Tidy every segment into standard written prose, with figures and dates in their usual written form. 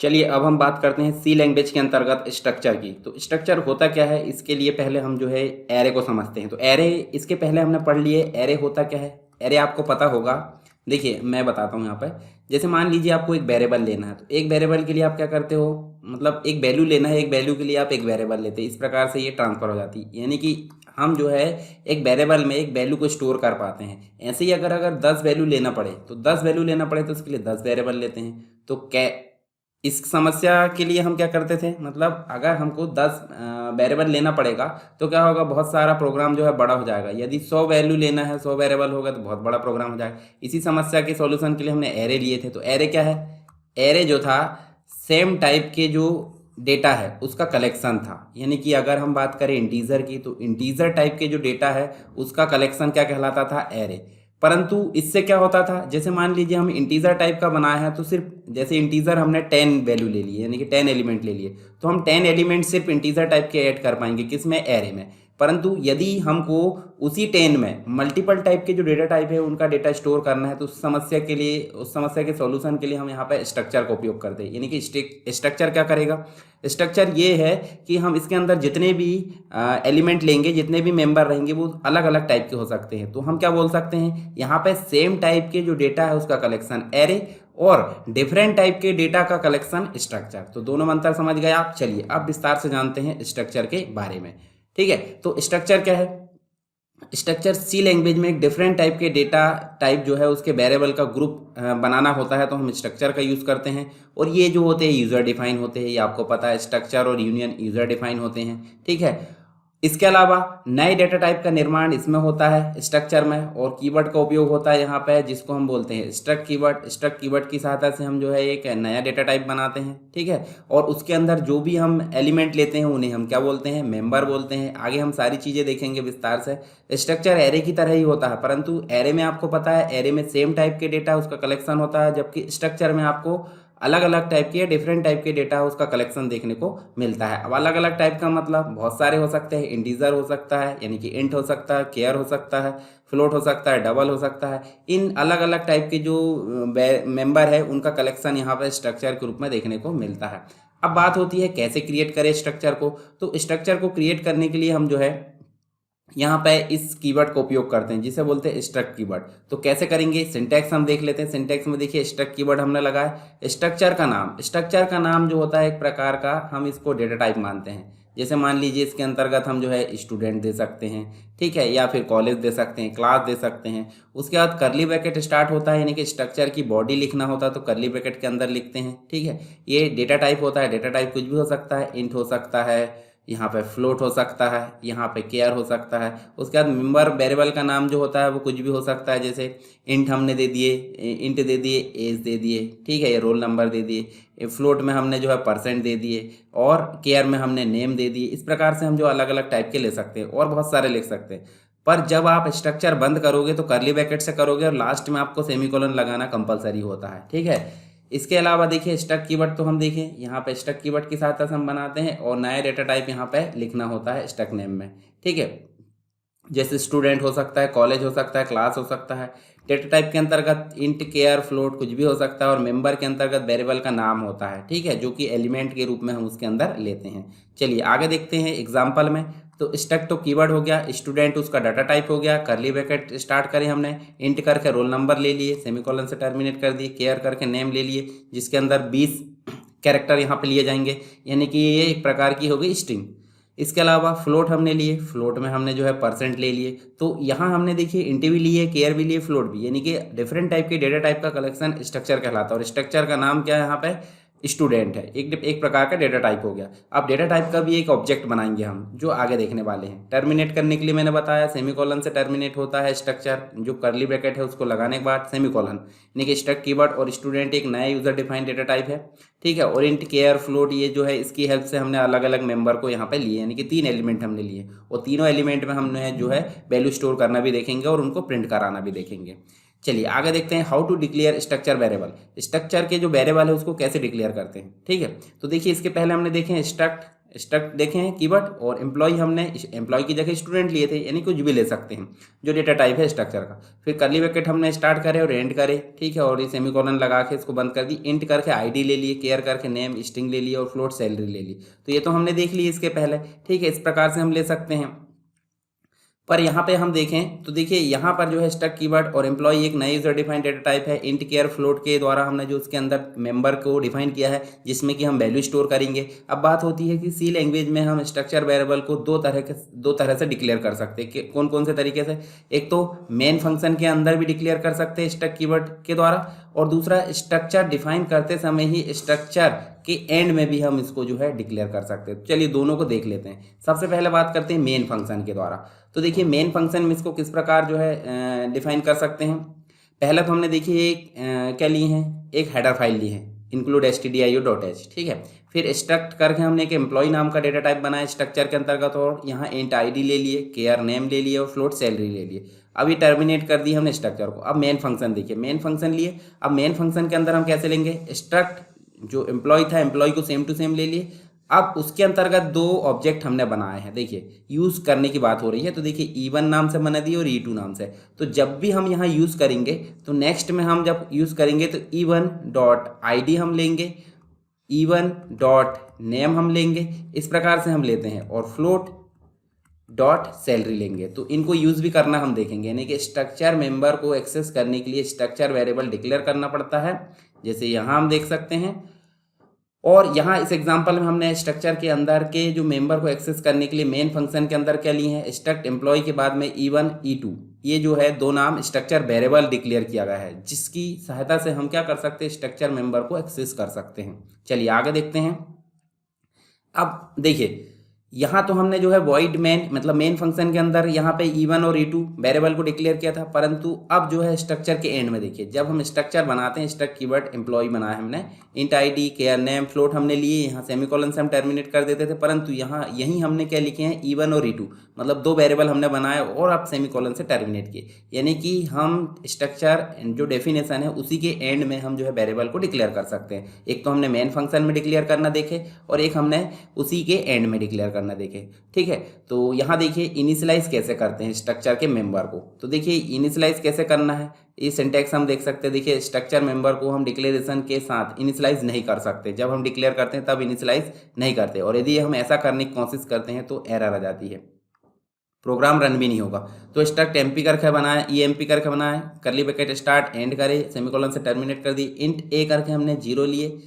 चलिए अब हम बात करते हैं सी लैंग्वेज के अंतर्गत स्ट्रक्चर की। तो स्ट्रक्चर होता क्या है, इसके लिए पहले हम जो है एरे को समझते हैं। तो एरे इसके पहले हमने पढ़ लिए, एरे होता क्या है। एरे आपको पता होगा, देखिए मैं बताता हूँ यहाँ पर। जैसे मान लीजिए आपको एक वेरिएबल लेना है, तो एक वेरिएबल के लिए आप क्या करते हो, मतलब एक वैल्यू लेना है, एक वैल्यू के लिए आप एक वेरिएबल लेते हैं। इस प्रकार से ये ट्रांसफर हो जाती है, यानी कि हम जो है एक वेरिएबल में एक वैल्यू को स्टोर कर पाते हैं। ऐसे ही अगर अगर 10 वैल्यू लेना पड़े तो 10 वैल्यू लेना पड़े तो उसके लिए 10 वेरिएबल लेते हैं। तो कै इस समस्या के लिए हम क्या करते थे, मतलब अगर हमको 10 वेरिएबल लेना पड़ेगा तो क्या होगा, बहुत सारा प्रोग्राम जो है बड़ा हो जाएगा। यदि 100 वैल्यू लेना है, 100 वेरिएबल होगा तो बहुत बड़ा प्रोग्राम हो जाएगा। इसी समस्या के सॉल्यूशन के लिए हमने एरे लिए थे। तो एरे क्या है, एरे जो था सेम टाइप के जो डेटा है उसका कलेक्शन था। यानी कि अगर हम बात करें इंटीजर की, तो इंटीजर टाइप के जो डेटा है उसका कलेक्शन क्या कहलाता था, एरे। परंतु इससे क्या होता था, जैसे मान लीजिए हम इंटीजर टाइप का बनाया है, तो सिर्फ जैसे इंटीजर हमने 10 वैल्यू ले लिए, यानी कि 10 एलिमेंट ले लिए, तो हम 10 एलिमेंट सिर्फ इंटीजर टाइप के ऐड कर पाएंगे, किसमें, एरे में। परंतु यदि हमको उसी 10 में मल्टीपल टाइप के जो डेटा टाइप है उनका डेटा स्टोर करना है, तो उस समस्या के लिए, उस समस्या के सॉल्यूशन के लिए हम यहाँ पे स्ट्रक्चर का उपयोग करते हैं। यानी कि स्ट्रक्चर क्या करेगा, स्ट्रक्चर ये है कि हम इसके अंदर जितने भी एलिमेंट लेंगे, जितने भी मेंबर रहेंगे, वो अलग अलग टाइप के हो सकते हैं। तो हम क्या बोल सकते हैं, यहाँ पे सेम टाइप के जो डेटा है उसका कलेक्शन एरे, और डिफरेंट टाइप के डेटा का कलेक्शन स्ट्रक्चर। तो दोनों में अंतर समझ गए आप। चलिए अब विस्तार से जानते हैं स्ट्रक्चर के बारे में। ठीक है, तो स्ट्रक्चर क्या है, स्ट्रक्चर सी लैंग्वेज में एक डिफरेंट टाइप के डेटा टाइप जो है उसके वेरिएबल का ग्रुप बनाना होता है, तो हम स्ट्रक्चर का यूज़ करते हैं। और ये जो होते हैं यूज़र डिफाइन होते हैं, ये आपको पता है, स्ट्रक्चर और यूनियन यूज़र डिफाइन होते हैं। ठीक है, इसके अलावा नए डेटा टाइप का निर्माण इसमें होता है स्ट्रक्चर में, और कीवर्ड का उपयोग होता है यहाँ पे, जिसको हम बोलते हैं स्ट्रक्ट कीवर्ड। स्ट्रक्ट कीवर्ड की सहायता से हम जो है एक नया डेटा टाइप बनाते हैं। ठीक है, और उसके अंदर जो भी हम एलिमेंट लेते हैं उन्हें हम क्या बोलते हैं, मेंबर बोलते हैं। आगे हम सारी चीज़ें देखेंगे विस्तार से। स्ट्रक्चर एरे की तरह ही होता है, परंतु एरे में आपको पता है, एरे में सेम टाइप के डेटा उसका कलेक्शन होता है, जबकि स्ट्रक्चर में आपको अलग अलग टाइप के, डिफरेंट टाइप के डेटा उसका कलेक्शन देखने को मिलता है। अब अलग अलग टाइप का मतलब बहुत सारे हो सकते हैं। इंटीजर हो सकता है, यानी कि इंट हो सकता है, केयर हो सकता है, फ्लोट हो सकता है, डबल हो सकता है। इन अलग अलग टाइप के जो मेंबर है उनका कलेक्शन यहाँ पर स्ट्रक्चर के रूप में देखने को मिलता है। अब बात होती है कैसे क्रिएट करें स्ट्रक्चर को। तो स्ट्रक्चर को क्रिएट करने के लिए हम जो है यहाँ पे इस कीवर्ड का उपयोग करते हैं, जिसे बोलते हैं स्ट्रक्ट कीवर्ड। तो कैसे करेंगे, सिंटैक्स हम देख लेते हैं। सिंटैक्स में देखिए स्ट्रक्ट कीवर्ड हमने लगाया। स्ट्रक्चर का नाम, स्ट्रक्चर का नाम जो होता है एक प्रकार का, हम इसको डेटा टाइप मानते हैं। जैसे मान लीजिए इसके अंतर्गत हम जो है स्टूडेंट दे सकते हैं, ठीक है, या फिर कॉलेज दे सकते हैं, क्लास दे सकते हैं। उसके बाद करली ब्रैकेट स्टार्ट होता है, यानी कि स्ट्रक्चर की बॉडी लिखना होता है तो करली ब्रैकेट के अंदर लिखते हैं। ठीक है, ये डेटा टाइप होता है। डेटा टाइप कुछ भी हो सकता है, इंट हो सकता है, यहाँ पे फ्लोट हो सकता है, यहाँ पे केयर हो सकता है। उसके बाद मेंबर वेरिएबल का नाम जो होता है वो कुछ भी हो सकता है, जैसे इंट हमने दे दिए, इंट दे दिए, एज दे दिए, ठीक है, ये रोल नंबर दे दिए। फ्लोट में हमने जो है परसेंट दे दिए, और केयर में हमने नेम दे दिए। इस प्रकार से हम जो अलग अलग टाइप के ले सकते हैं, और बहुत सारे लिख सकते हैं। पर जब आप स्ट्रक्चर बंद करोगे तो करली ब्रैकेट से करोगे, और लास्ट में आपको सेमीकोलन लगाना कंपलसरी होता है। ठीक है, इसके अलावा देखिए स्ट्रक्ट कीवर्ड, तो हम देखें यहाँ पे स्ट्रक्ट कीवर्ड की सहायता से हम बनाते हैं, और नया डेटा टाइप यहाँ पे लिखना होता है स्ट्रक्ट नेम में। ठीक है, जैसे स्टूडेंट हो सकता है, कॉलेज हो सकता है, क्लास हो सकता है। डेटा टाइप के अंतर्गत इंट, केयर, फ्लोट कुछ भी हो सकता है, और मेंबर के अंतर्गत वेरिएबल का नाम होता है। ठीक है, जो कि एलिमेंट के रूप में हम उसके अंदर लेते हैं। चलिए आगे देखते हैं एग्जाम्पल में। तो स्ट्रक्ट तो कीवर्ड हो गया, स्टूडेंट उसका डाटा टाइप हो गया, करली ब्रैकेट स्टार्ट करें हमने, इंट करके रोल नंबर ले लिए, सेमीकोलन से टर्मिनेट कर दिए, केयर करके नेम ले लिए, जिसके अंदर 20 कैरेक्टर यहाँ पे लिए जाएंगे, यानी कि ये एक प्रकार की हो गई स्ट्रिंग। इसके अलावा फ्लोट हमने लिए, फ्लोट में हमने जो है परसेंट ले लिए। तो यहाँ हमने देखिए इंट भी लिए, केयर भी लिए, फ्लोट भी, यानी कि डिफरेंट टाइप के डेटा टाइप का कलेक्शन स्ट्रक्चर कहलाता है। और स्ट्रक्चर का नाम क्या है यहाँ पे, स्टूडेंट है, एक प्रकार का डेटा टाइप हो गया। अब डेटा टाइप का भी एक ऑब्जेक्ट बनाएंगे हम, जो आगे देखने वाले हैं। टर्मिनेट करने के लिए मैंने बताया सेमीकोलन से टर्मिनेट होता है स्ट्रक्चर, जो करली ब्रैकेट है उसको लगाने के बाद सेमीकोलन, यानी कि स्ट्रक्ट कीवर्ड और स्टूडेंट एक नया यूजर डिफाइंड डेटा टाइप है। ठीक है, और इंट, केयर, फ्लोट, ये जो है इसकी हेल्प से हमने अलग अलग मेंबर को यहाँ पे लिए, यानी कि 3 एलिमेंट हमने लिए, और तीनों एलिमेंट में हमने जो है वैल्यू स्टोर करना भी देखेंगे, और उनको प्रिंट कराना भी देखेंगे। चलिए आगे देखते हैं how to declare structure variable. Structure के जो वेरिएबल है उसको कैसे डिक्लेयर करते हैं। ठीक है, तो देखिए इसके पहले हमने देखे स्ट्रक्ट स्ट्रक्ट देखे हैं कीवर्ड, और एम्प्लॉय हमने एम्प्लॉय की जगह स्टूडेंट लिए थे, यानी कुछ भी ले सकते हैं जो डेटा टाइप है स्ट्रक्चर का। फिर कर्ली ब्रैकेट हमने स्टार्ट करे और एंड करे, ठीक है, और ये सेमीकोलन लगा के इसको बंद कर दी। इंट करके आईडी ले लिए, केयर करके नेम स्ट्रिंग ले लिए, और फ्लोट सैलरी ले ली। तो ये तो हमने देख ली इसके पहले, ठीक है, इस प्रकार से हम ले सकते हैं। पर यहाँ पे हम देखें तो देखिए यहाँ पर जो है स्ट्रक्ट कीवर्ड और एम्प्लॉय एक नए यूजर डिफाइंड डेटा टाइप है। इंट केयर फ्लोट के द्वारा हमने जो उसके अंदर मेंबर को डिफाइन किया है, जिसमें कि हम वैल्यू स्टोर करेंगे। अब बात होती है कि सी लैंग्वेज में हम स्ट्रक्चर वेरिएबल को दो तरह से डिक्लेयर कर सकते हैं। कौन कौन से तरीके से? एक तो मेन फंक्शन के अंदर भी डिक्लेयर कर सकते हैं स्ट्रक्ट कीवर्ड के द्वारा, और दूसरा स्ट्रक्चर डिफाइन करते समय ही स्ट्रक्चर के एंड में भी हम इसको जो है डिक्लेयर कर सकते हैं। चलिए दोनों को देख लेते हैं। सबसे पहले बात करते हैं मेन फंक्शन के द्वारा। तो देखिए मेन फंक्शन में इसको किस प्रकार जो है डिफाइन कर सकते हैं। पहले तो हमने देखिए एक क्या लिए हैं, एक हेडर फाइल ली है include stdio.h, ठीक है। फिर स्ट्रक्ट करके हमने एक एम्प्लॉय नाम का डेटा टाइप बनाया स्ट्रक्चर के अंतर्गत, और यहाँ इंट आईडी ले लिए, केयर नेम ले लिए, और फ्लोट सैलरी ले लिए। अब ये टर्मिनेट कर दी हमने स्ट्रक्चर को। अब मेन फंक्शन देखिए, मेन फंक्शन लिए। अब मेन फंक्शन के अंदर हम कैसे लेंगे, स्ट्रक्ट जो एम्प्लॉय था एम्प्लॉय को सेम टू सेम ले लिए। अब उसके अंतर्गत दो ऑब्जेक्ट हमने बनाए हैं, देखिए यूज़ करने की बात हो रही है, तो देखिए E1 नाम से बना दी और E2 नाम से। तो जब भी हम यहाँ यूज़ करेंगे तो नेक्स्ट में हम जब यूज़ करेंगे तो E1.id हम लेंगे, E1.name हम लेंगे, इस प्रकार से हम लेते हैं, और फ्लोट डॉट सैलरी लेंगे। तो इनको यूज़ भी करना हम देखेंगे, यानी कि स्ट्रक्चर मेंबर को एक्सेस करने के लिए स्ट्रक्चर वेरिएबल डिक्लेयर करना पड़ता है, जैसे यहाँ हम देख सकते हैं। और यहाँ इस एग्जांपल में हमने स्ट्रक्चर के अंदर के जो मेंबर को एक्सेस करने के लिए मेन फंक्शन के अंदर क्या लिए हैं, स्ट्रक्ट एम्प्लॉय के बाद में E1 E2, ये जो है दो नाम स्ट्रक्चर वेरिएबल डिक्लेयर किया गया है, जिसकी सहायता से हम क्या कर सकते हैं, स्ट्रक्चर मेंबर को एक्सेस कर सकते हैं। चलिए आगे देखते हैं। अब देखिए यहाँ तो हमने जो है वॉइड मेन मतलब मेन फंक्शन के अंदर यहाँ पे E1 और E2 वेरिएबल को डिक्लेयर किया था, परंतु अब जो है स्ट्रक्चर के एंड में देखिए, जब हम स्ट्रक्चर बनाते हैं, स्ट्रक्ट कीवर्ड एम्प्लॉय बनाया हमने, int ID care name float हमने लिए, यहाँ सेमीकोलन से हम टर्मिनेट कर देते थे, परंतु यहाँ यहीं हमने क्या लिखे हैं, E1 और E2, मतलब दो वेरिएबल हमने बनाए और अब सेमीकोलन से टर्मिनेट किए, यानी कि हम स्ट्रक्चर जो डेफिनेशन है उसी के एंड में हम जो है वेरिएबल को डिक्लेयर कर सकते हैं। एक तो हमने मेन फंक्शन में डिक्लेयर करना देखे, और एक हमने उसी के एंड में डिक्लेयर करना देखे, ठीक है। तो यहाँ देखिए इनिशियलाइज कैसे करते हैं स्ट्रक्चर के मेंबर को। तो देखिए इनिशियलाइज कैसे करना है, ये सिंटैक्स हम देख सकते हैं। देखिए स्ट्रक्चर मेंबर को हम डिक्लेरेशन के साथ इनिशियलाइज नहीं कर सकते, जब हम डिक्लेयर करते हैं तब इनिशियलाइज नहीं करते, और यदि हम ऐसा करने की कोशिश करते हैं तो एरर आ जाती है, प्रोग्राम रन भी नहीं होगा। तो स्ट्रक्ट एमपी करके बनाए, ईएमपी करके बनाए, करली ब्रैकेट स्टार्ट एंड करे, सेमीकोलन से टर्मिनेट कर दी, इंट ए करके हमने 0 लिए,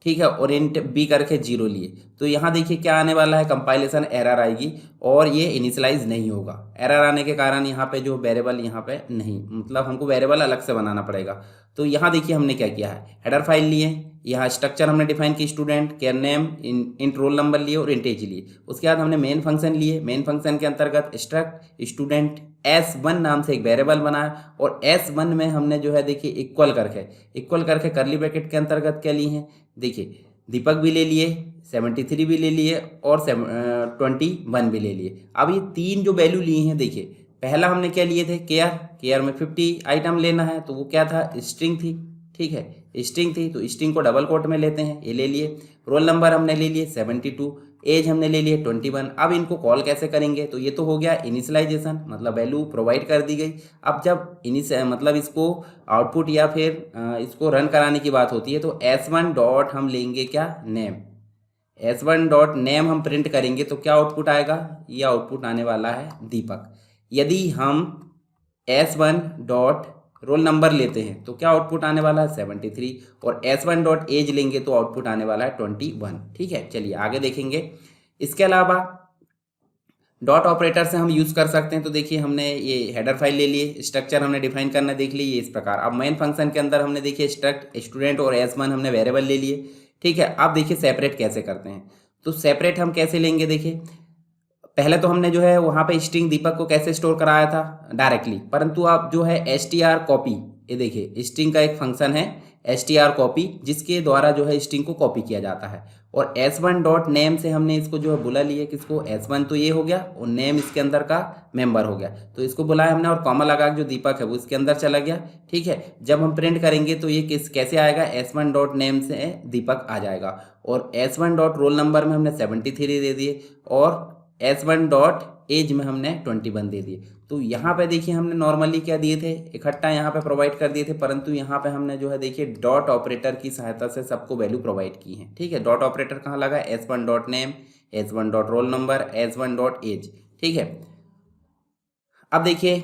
ठीक है, और इंट बी करके 0 लिए। तो यहाँ देखिए क्या आने वाला है, कंपाइलेशन एरर आएगी और ये इनिशियलाइज नहीं होगा। एरर आने के कारण यहाँ पे जो वेरिएबल यहाँ पे नहीं, मतलब हमको वेरिएबल अलग से बनाना पड़ेगा। तो यहाँ देखिए हमने क्या किया है, हेडर फाइल लिए, यहाँ स्ट्रक्चर हमने डिफाइन की student, care name, int roll number लिए और इंट एज लिए। उसके बाद हमने मेन फंक्शन लिए, मेन फंक्शन के अंतर्गत स्ट्रक्ट स्टूडेंट S1 नाम से एक वेरिएबल बनाया, और S1 में हमने जो है देखिए इक्वल करके करली ब्रैकेट के अंतर्गत क्या लिए हैं, देखिए दीपक भी ले लिए, 73 भी ले लिए, और 21 भी ले लिए। अब ये तीन जो वैल्यू लिए हैं, देखिए पहला हमने क्या लिए थे, केयर में 50 आइटम लेना है, तो वो क्या था, स्ट्रिंग थी, ठीक है, स्ट्रिंग थी, तो स्ट्रिंग को डबल कोट में लेते हैं, ये ले लिए। रोल नंबर हमने ले लिए 72, एज हमने ले लिए 21। अब इनको कॉल कैसे करेंगे, तो ये तो हो गया इनिशियलाइजेशन, मतलब वैल्यू प्रोवाइड कर दी गई। अब जब मतलब इसको आउटपुट या फिर इसको रन कराने की बात होती है, तो S1 डॉट हम लेंगे क्या, नेम, S1 डॉट नेम हम प्रिंट करेंगे, तो क्या आउटपुट आएगा, ये आउटपुट आने वाला है दीपक। यदि हम S1 डॉट रोल नंबर लेते हैं तो क्या आउटपुट आने वाला है 73, और S1 डॉट एज लेंगे तो आउटपुट आने वाला है 21, ठीक है। चलिए आगे देखेंगे। इसके अलावा डॉट ऑपरेटर से हम यूज़ कर सकते हैं। तो देखिए हमने ये हेडर फाइल ले लिए, स्ट्रक्चर हमने डिफाइन करना देख ली, ये इस प्रकार। अब मेन फंक्शन के अंदर हमने देखिए स्ट्रक्ट स्टूडेंट और S1 हमने वेरिएबल ले लिए, ठीक है। अब देखिए सेपरेट कैसे करते हैं, तो सेपरेट हम कैसे लेंगे, देखिए पहले तो हमने जो है वहाँ पे स्ट्रिंग दीपक को कैसे स्टोर कराया था डायरेक्टली, परंतु अब जो है str कॉपी, ये देखिए स्ट्रिंग का एक फंक्शन है str कॉपी जिसके द्वारा जो है स्ट्रिंग को कॉपी किया जाता है। और s1 डॉट नेम से हमने इसको जो है बुला लिए किसको, s1 तो ये हो गया और नेम इसके अंदर का मेंबर हो गया, तो इसको बुलाया हमने और कॉमा लगा के जो दीपक है वो इसके अंदर चला गया। ठीक है, जब हम प्रिंट करेंगे तो ये कैसे आएगा, s1 डॉट नेम से दीपक आ जाएगा और s1 डॉट रोल नंबर में हमने 73 दे दिए और s1 डॉट एज में हमने 21 दे दिए। तो यहाँ पे देखिए हमने नॉर्मली क्या दिए थे, इकट्ठा यहाँ पे प्रोवाइड कर दिए थे, परंतु यहाँ पे हमने जो है देखिए डॉट ऑपरेटर की सहायता से सबको वैल्यू प्रोवाइड की है। ठीक है, डॉट ऑपरेटर कहाँ लगा, s1 dot name, s1 dot roll number, s1 dot age. ठीक है, अब देखिए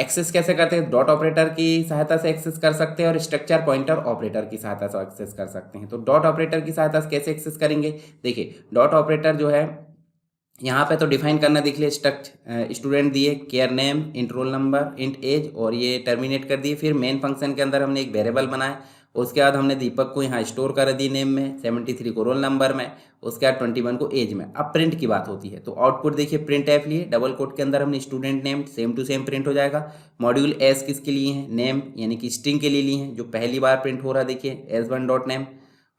एक्सेस कैसे करते हैं, डॉट ऑपरेटर की सहायता से एक्सेस कर सकते हैं और स्ट्रक्चर पॉइंटर ऑपरेटर की सहायता से एक्सेस कर सकते हैं। तो डॉट ऑपरेटर की सहायता से कैसे एक्सेस करेंगे, देखिए डॉट ऑपरेटर जो है यहाँ पे तो डिफाइन करना देख लिया, स्टूडेंट दिए, char name, int roll number, int age और ये टर्मिनेट कर दिए। फिर मेन फंक्शन के अंदर हमने एक वेरिएबल बनाया, उसके बाद हमने दीपक को यहाँ स्टोर कर दी नेम में, 73 को रोल नंबर में, उसके बाद 21 को एज में। अब प्रिंट की बात होती है तो आउटपुट देखिए प्रिंट एफ लिए, डबल कोट के अंदर हमने student name same to same print हो जाएगा। मॉड्यूल एस किसके लिए है, नेम यानी कि स्ट्रिंग के लिए लिए हैं, जो पहली बार प्रिंट हो रहा है देखिए s1 डॉट नेम।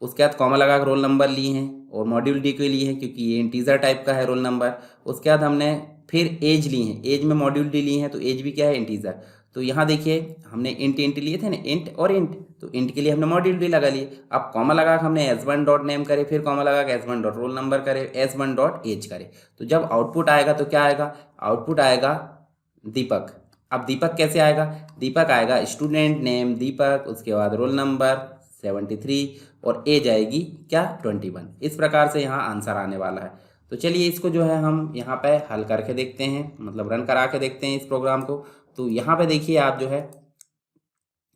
उसके बाद कॉमा लगा रोल नंबर लिए हैं और मॉड्यूल डी के लिए हैं क्योंकि ये इंटीजर टाइप का है रोल नंबर। उसके बाद हमने फिर एज ली है, एज में मॉड्यूल डी लिए हैं तो एज भी क्या है, इंटीजर। तो यहाँ देखिए हमने इंट लिए थे ना, इंट और इंट, तो इंट के लिए हमने मॉड्यूल डी लगा लिए। अब कॉमा लगा के हमने s1 डॉट नेम करे, फिर कॉमा लगा के s1 डॉट रोल नंबर करे, s1 डॉट एज करे। तो जब आउटपुट आएगा तो क्या आएगा, आउटपुट आएगा दीपक। अब दीपक कैसे आएगा, दीपक आएगा स्टूडेंट नेम दीपक, उसके बाद रोल नंबर 73 और एज आएगी क्या, 21। इस प्रकार से यहाँ आंसर आने वाला है। तो चलिए इसको जो है हम यहाँ पे हल करके देखते हैं, मतलब रन करा के देखते हैं इस प्रोग्राम को। तो यहाँ पे देखिए आप जो है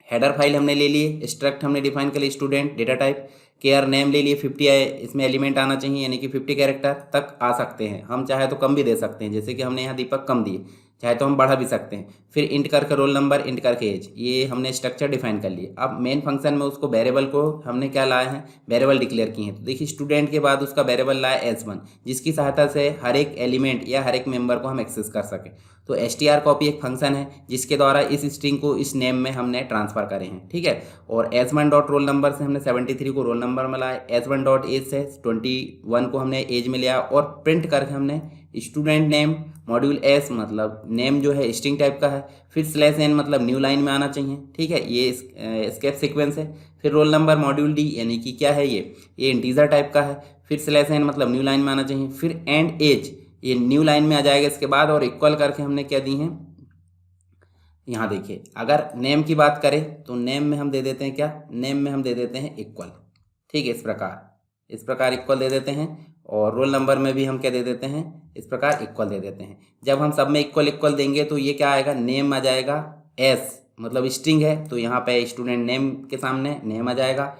हेडर फाइल हमने ले लिए, स्ट्रक्ट हमने डिफाइन कर ली student data type, char name ले लिए 50 आए, इसमें एलिमेंट आना चाहिए यानी कि 50 कैरेक्टर तक आ सकते हैं, हम चाहे तो कम भी दे सकते हैं, जैसे कि हमने यहाँ दीपक कम दिए, चाहे तो हम बढ़ा भी सकते हैं। फिर इंट करके रोल नंबर, इंट करके एज, ये हमने स्ट्रक्चर डिफाइन कर लिए। अब मेन फंक्शन में उसको वेरिएबल को हमने क्या लाए हैं, वेरिएबल डिक्लेयर किए हैं। तो देखिए स्टूडेंट के बाद उसका वेरिएबल लाया s1, जिसकी सहायता से हर एक एलिमेंट या हर एक मेंबर को हम एक्सेस कर सकें। तो str कॉपी एक फंक्शन है जिसके द्वारा इस स्ट्रिंग को इस नेम में हमने ट्रांसफर करे हैं। ठीक है, और s1 डॉट रोल नंबर से हमने 73 को रोल नंबर में लाया, s1 डॉट एज से 21 को हमने एज में लिया और प्रिंट करके हमने स्टूडेंट नेम मॉड्यूल एस, मतलब नेम जो है स्ट्रिंग टाइप का है, फिर /n मतलब न्यू लाइन में आना चाहिए। ठीक है, ये स्केप सीक्वेंस है। फिर रोल नंबर मॉड्यूल डी यानी कि क्या है, ये इंटीजर टाइप का है, फिर /n मतलब न्यू लाइन में आना चाहिए, फिर एंड एज ये न्यू लाइन में आ जाएगा इसके बाद, और इक्वल करके हमने क्या दी हैं, यहाँ देखिए अगर नेम की बात करें तो नेम में हम दे देते हैं क्या, नेम में हम दे देते हैं इक्वल। ठीक है, इस प्रकार इक्वल दे देते हैं, और रोल नंबर में भी हम क्या दे देते हैं, इस प्रकार इक्वल दे देते हैं। जब हम सब में इक्वल देंगे तो ये क्या आएगा, नेम आ जाएगा एस, मतलब स्ट्रिंग है तो यहाँ पे स्टूडेंट नेम के सामने नेम आ जाएगा,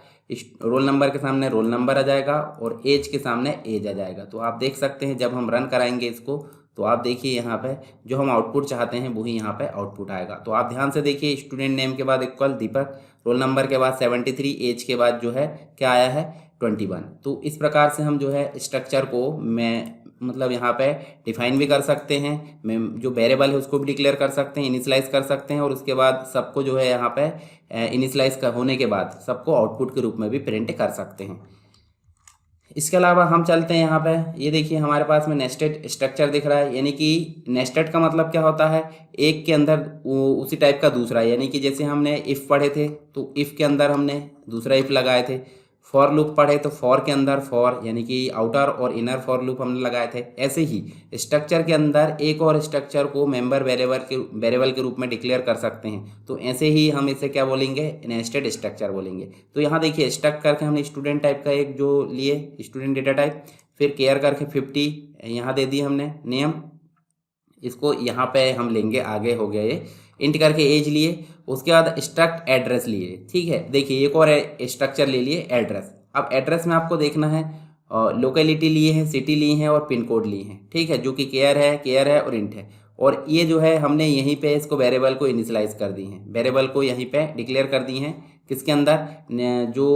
रोल नंबर के सामने रोल नंबर आ जाएगा, और एज के सामने एज आ जाएगा। तो आप देख सकते हैं जब हम रन कराएंगे इसको तो आप देखिए यहाँ पे जो हम आउटपुट चाहते हैं वही यहाँ पे आउटपुट आएगा। तो आप ध्यान से देखिए, स्टूडेंट नेम के बाद इक्वल दीपक, रोल नंबर के बाद 73, एज के बाद जो है क्या आया है 21। तो इस प्रकार से हम जो है स्ट्रक्चर को मतलब यहाँ पे डिफाइन भी कर सकते हैं, मैं जो वेरिएबल है उसको भी डिक्लेयर कर सकते हैं, इनिशियलाइज कर सकते हैं, और उसके बाद सबको जो है यहाँ पे इनिशियलाइज होने के बाद सबको आउटपुट के रूप में भी प्रिंट कर सकते हैं। इसके अलावा हम चलते हैं यहाँ पे, ये देखिए हमारे पास में नेस्टेड स्ट्रक्चर दिख रहा है, यानी कि नेस्टेड का मतलब क्या होता है, एक के अंदर उसी टाइप का दूसरा, यानी कि जैसे हमने इफ़ पढ़े थे तो इफ़ के अंदर हमने दूसरा इफ़ लगाए थे, फॉर लूप पढ़े तो फॉर के अंदर फॉर, यानी कि आउटर और इनर फॉर लूप हमने लगाए थे। ऐसे ही स्ट्रक्चर के अंदर एक और स्ट्रक्चर को मेंबर वेरिएबल के रूप में डिक्लेयर कर सकते हैं। तो ऐसे ही हम इसे क्या बोलेंगे, नेस्टेड स्ट्रक्चर बोलेंगे। तो यहाँ देखिए स्ट्रक्ट करके हमने स्टूडेंट टाइप का एक जो लिए, स्टूडेंट डेटा टाइप, फिर केयर करके 50 यहाँ दे दी हमने नेम, इसको यहाँ पे हम लेंगे, आगे हो गया ये, इंट करके एज लिए, उसके बाद स्ट्रक्ट एड्रेस लिए। ठीक है, देखिए एक और स्ट्रक्चर ले लिए एड्रेस। अब एड्रेस में आपको देखना है लोकेलिटी लिए हैं, सिटी लिए हैं और पिन कोड लिए हैं। ठीक है, जो कि केयर है और इंट है, और ये जो है हमने यहीं पे इसको वेरिएबल को इनिशियलाइज कर दी हैं, वेरिएबल को यहीं पे डिक्लेयर कर दी हैं किसके अंदर जो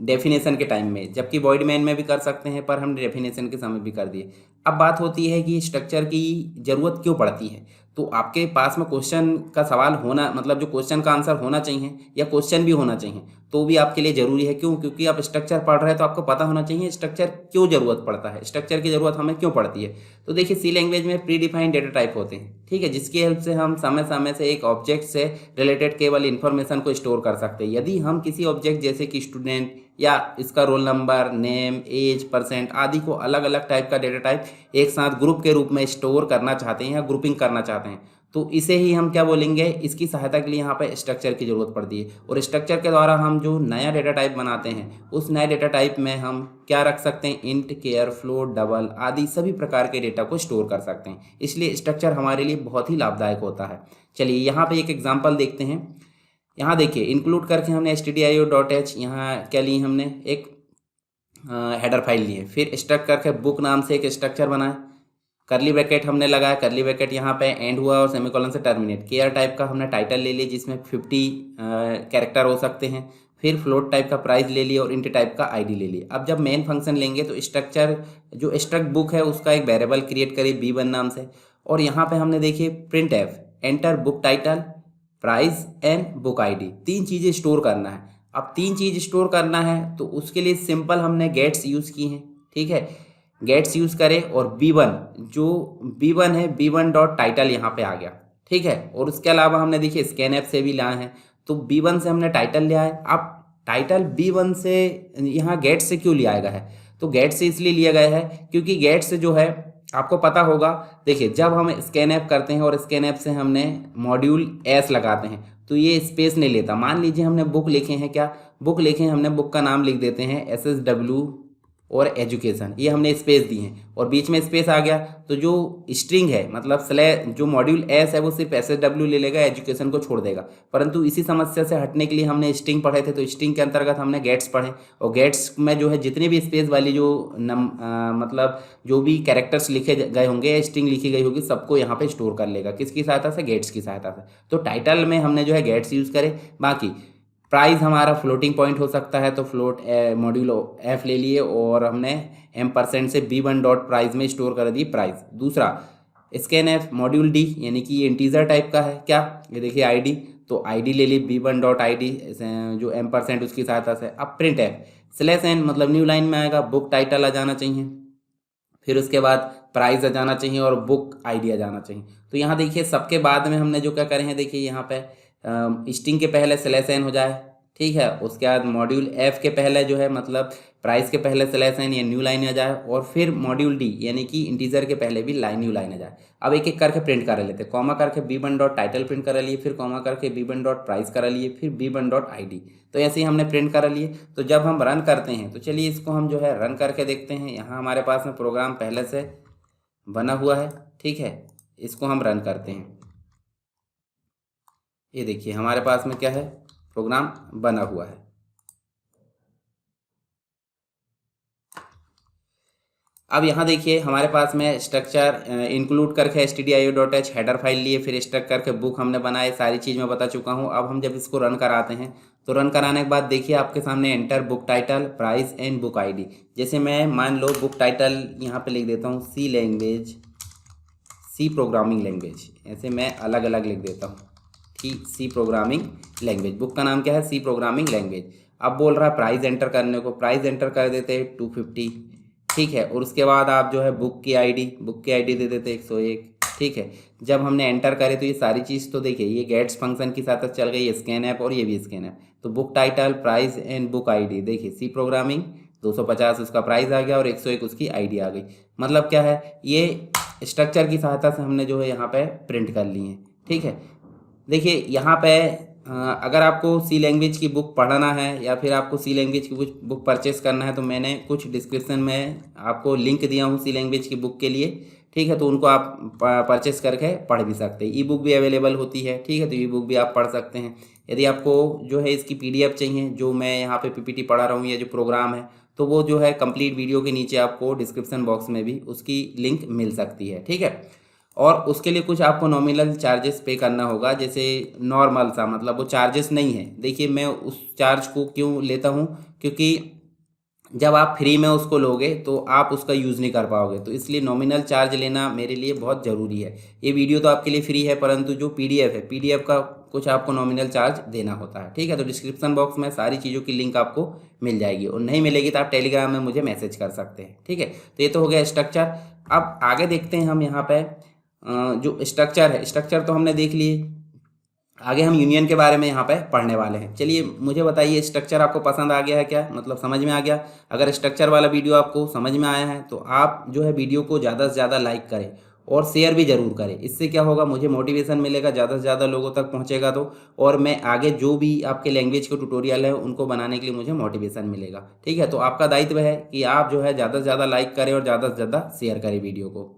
डेफिनेशन के टाइम में, जबकि वॉइड मेन में भी कर सकते हैं पर हमने डेफिनेशन के समय भी कर दिए। अब बात होती है कि स्ट्रक्चर की ज़रूरत क्यों पड़ती है। तो आपके पास में क्वेश्चन का सवाल होना, मतलब जो क्वेश्चन का आंसर होना चाहिए या क्वेश्चन भी होना चाहिए, तो भी आपके लिए ज़रूरी है। क्यों? क्योंकि आप स्ट्रक्चर पढ़ रहे हैं तो आपको पता होना चाहिए स्ट्रक्चर क्यों ज़रूरत पड़ता है, स्ट्रक्चर की ज़रूरत हमें क्यों पड़ती है। तो देखिए, सी लैंग्वेज में प्री डिफाइंड डेटा टाइप होते हैं, ठीक है, जिसकी हेल्प से हम समय समय से एक ऑब्जेक्ट से रिलेटेड केवल इन्फॉर्मेशन को स्टोर कर सकते हैं। यदि हम किसी ऑब्जेक्ट जैसे कि स्टूडेंट या इसका roll number, name, age, percent आदि को अलग अलग टाइप का डेटा टाइप एक साथ ग्रुप के रूप में स्टोर करना चाहते हैं या ग्रुपिंग करना चाहते हैं, तो इसे ही हम क्या बोलेंगे, इसकी सहायता के लिए यहाँ पे स्ट्रक्चर की ज़रूरत पड़ती है। और स्ट्रक्चर के द्वारा हम जो नया डेटा टाइप बनाते हैं, उस नए डेटा टाइप में हम क्या रख सकते हैं, इंट, केयर, फ्लोट, डबल आदि सभी प्रकार के डेटा को स्टोर कर सकते हैं। इसलिए स्ट्रक्चर हमारे लिए बहुत ही लाभदायक होता है। चलिए यहाँ पे एक एग्जाम्पल देखते हैं। यहाँ देखिए, इंक्लूड करके हमने stdio.h यहाँ क्या ली, हमने एक हेडर फाइल ली है। फिर स्ट्रक्ट करके बुक नाम से एक स्ट्रक्चर बनाए, करली ब्रैकेट हमने लगाया, करली ब्रैकेट यहाँ पे एंड हुआ और सेमीकोलन से टर्मिनेट। केयर टाइप का हमने टाइटल ले लिया जिसमें 50 कैरेक्टर हो सकते हैं। फिर फ्लोट टाइप का प्राइस ले लिया और इंट टाइप का आईडी ले लिया। अब जब मेन फंक्शन लेंगे तो स्ट्रक्चर जो स्ट्रक्ट बुक है उसका एक वेरिएबल क्रिएट करिए b1 नाम से, और यहाँ पे हमने देखिए print F enter book title, price and book ID, तीन चीज़ें स्टोर करना है। अब तीन चीज़ स्टोर करना है तो उसके लिए सिंपल हमने गेट्स यूज़ की हैं, ठीक है, गेट्स यूज़ करें और b1, जो b1 है, b1 डॉट टाइटल यहाँ पे आ गया, ठीक है। और उसके अलावा हमने देखिए स्कैन ऐप से भी लाए हैं, तो b1 से हमने टाइटल लिया है। अब टाइटल b1 से यहाँ गेट से क्यों लिया गया है, तो गेट से इसलिए लिया गया है क्योंकि गेट से जो है आपको पता होगा, देखिए जब हम स्कैन ऐप करते हैं और स्कैन ऐप से हमने मॉड्यूल एस लगाते हैं तो ये स्पेस नहीं लेता। मान लीजिए हमने बुक लिखे हैं, क्या बुक लिखे हैं, हमने बुक का नाम लिख देते हैं SSW और एजुकेशन, ये हमने स्पेस दी हैं और बीच में स्पेस आ गया, तो जो स्ट्रिंग है मतलब जो मॉड्यूल एस है वो सिर्फ SSW ले लेगा, एजुकेशन को छोड़ देगा। परंतु इसी समस्या से हटने के लिए हमने स्ट्रिंग पढ़े थे, तो स्ट्रिंग के अंतर्गत हमने गेट्स पढ़े, और गेट्स में जो है जितने भी स्पेस वाली जो मतलब जो भी कैरेक्टर्स लिखे गए होंगे, स्ट्रिंग लिखी गई होगी, सबको यहाँ पे स्टोर कर लेगा, किसकी सहायता से, गेट्स की सहायता से। तो टाइटल में हमने जो है गेट्स यूज़ करे। बाकी प्राइस हमारा फ्लोटिंग पॉइंट हो सकता है, तो फ्लोट मॉड्यूल एफ ले लिए और हमने m% से b1 डॉट प्राइस में स्टोर कर दी प्राइस। दूसरा स्कैन एफ मॉड्यूल डी, यानी कि ये इंटीजर टाइप का है, क्या ये देखिए आईडी, तो आईडी ले ली b1 डॉट आईडी जो m% उसकी सहायता से। अब प्रिंट एफ /n मतलब न्यू लाइन में आएगा, बुक टाइटल आ जाना चाहिए, फिर उसके बाद प्राइस आ जाना चाहिए और बुक आईडी आ जाना चाहिए। तो यहाँ देखिए सबके बाद में हमने जो क्या करें हैं, देखिए यहाँ पे स्ट्रिंग के पहले /n हो जाए, ठीक है, उसके बाद मॉड्यूल एफ के पहले जो है मतलब प्राइस के पहले /n या न्यू लाइन आ जाए, और फिर मॉड्यूल डी यानी कि इंटीजर के पहले भी न्यू लाइन आ जाए। अब एक एक करके प्रिंट कर लेते हैं, कॉमा करके b1 डॉट टाइटल प्रिंट करा लिए, फिर कॉमा करके b1 डॉट प्राइस करा लिए, फिर b1 डॉट आईडी। तो ऐसे ही हमने प्रिंट करा लिए। तो जब हम रन करते हैं तो चलिए इसको हम जो है रन करके देखते हैं। यहाँ हमारे पास में प्रोग्राम पहले से बना हुआ है, ठीक है, इसको हम रन करते हैं। ये देखिए हमारे पास में क्या है, प्रोग्राम बना हुआ है। अब यहाँ देखिए हमारे पास में स्ट्रक्चर इंक्लूड करके stdio.h हेडर फाइल लिए, फिर स्ट्रक्ट करके बुक हमने बनाए, सारी चीज़ मैं बता चुका हूँ। अब हम जब इसको रन कराते हैं तो रन कराने के बाद देखिए आपके सामने enter book title, price and book ID. जैसे मैं मान लो बुक टाइटल यहाँ पे लिख देता हूँ सी लैंग्वेज, सी प्रोग्रामिंग लैंग्वेज, ऐसे मैं अलग अलग लिख देता हूँ, ठीक, सी प्रोग्रामिंग लैंग्वेज। बुक का नाम क्या है, सी प्रोग्रामिंग लैंग्वेज। अब बोल रहा है प्राइस एंटर करने को, प्राइस एंटर कर देते हैं 250, ठीक है, और उसके बाद आप जो है बुक की आईडी दे देते 101, ठीक है। जब हमने एंटर करे तो ये सारी चीज़ तो देखिए ये गेट्स फंक्शन की साथ चल गई, स्कैन ऐप और ये भी स्कैन ऐप। तो book title, price and book ID, देखिए सी प्रोग्रामिंग 250 उसका प्राइस आ गया और 101 उसकी आईडी आ गई। मतलब क्या है, ये स्ट्रक्चर की सहायता से हमने जो है यहाँ पे प्रिंट कर लिए हैं, ठीक है। देखिए यहाँ पे अगर आपको सी लैंग्वेज की बुक पढ़ना है या फिर आपको सी लैंग्वेज की कुछ बुक परचेस करना है तो मैंने कुछ डिस्क्रिप्शन में आपको लिंक दिया हूँ सी लैंग्वेज की बुक के लिए, ठीक है, तो उनको आप परचेस करके पढ़ भी सकते हैं। ई बुक भी अवेलेबल होती है, ठीक है, तो ई बुक भी आप पढ़ सकते हैं। यदि आपको जो है इसकी PDF चाहिए, जो मैं यहाँ पे PPT पढ़ा रहा हूँ, ये जो प्रोग्राम है, तो वो जो है कंप्लीट वीडियो के नीचे आपको डिस्क्रिप्शन बॉक्स में भी उसकी लिंक मिल सकती है, ठीक है। और उसके लिए कुछ आपको नॉमिनल चार्जेस पे करना होगा, जैसे नॉर्मल सा, मतलब वो चार्जेस नहीं है। देखिए मैं उस चार्ज को क्यों लेता हूँ, क्योंकि जब आप फ्री में उसको लोगे तो आप उसका यूज़ नहीं कर पाओगे, तो इसलिए नॉमिनल चार्ज लेना मेरे लिए बहुत ज़रूरी है। ये वीडियो तो आपके लिए फ्री है, परंतु जो पीडीएफ है, पीडीएफ का कुछ आपको नॉमिनल चार्ज देना होता है, ठीक है। तो डिस्क्रिप्शन बॉक्स में सारी चीज़ों की लिंक आपको मिल जाएगी, और नहीं मिलेगी तो आप टेलीग्राम में मुझे मैसेज कर सकते हैं, ठीक है। तो ये तो हो गया स्ट्रक्चर। अब आगे देखते हैं हम यहाँ पे जो स्ट्रक्चर है, स्ट्रक्चर तो हमने देख लिए। आगे हम यूनियन के बारे में यहाँ पे पढ़ने वाले हैं। चलिए मुझे बताइए, स्ट्रक्चर आपको पसंद आ गया है क्या, मतलब समझ में आ गया? अगर स्ट्रक्चर वाला वीडियो आपको समझ में आया है तो आप जो है वीडियो को ज़्यादा से ज़्यादा लाइक करें और शेयर भी ज़रूर करें। इससे क्या होगा, मुझे मोटिवेशन मिलेगा, ज़्यादा से ज़्यादा लोगों तक पहुँचेगा तो, और मैं आगे जो भी आपके लैंग्वेज के ट्यूटोरियल है उनको बनाने के लिए मुझे मोटिवेशन मिलेगा, ठीक है। तो आपका दायित्व है कि आप जो है ज़्यादा से ज़्यादा लाइक करें और ज़्यादा से ज़्यादा शेयर करें वीडियो को।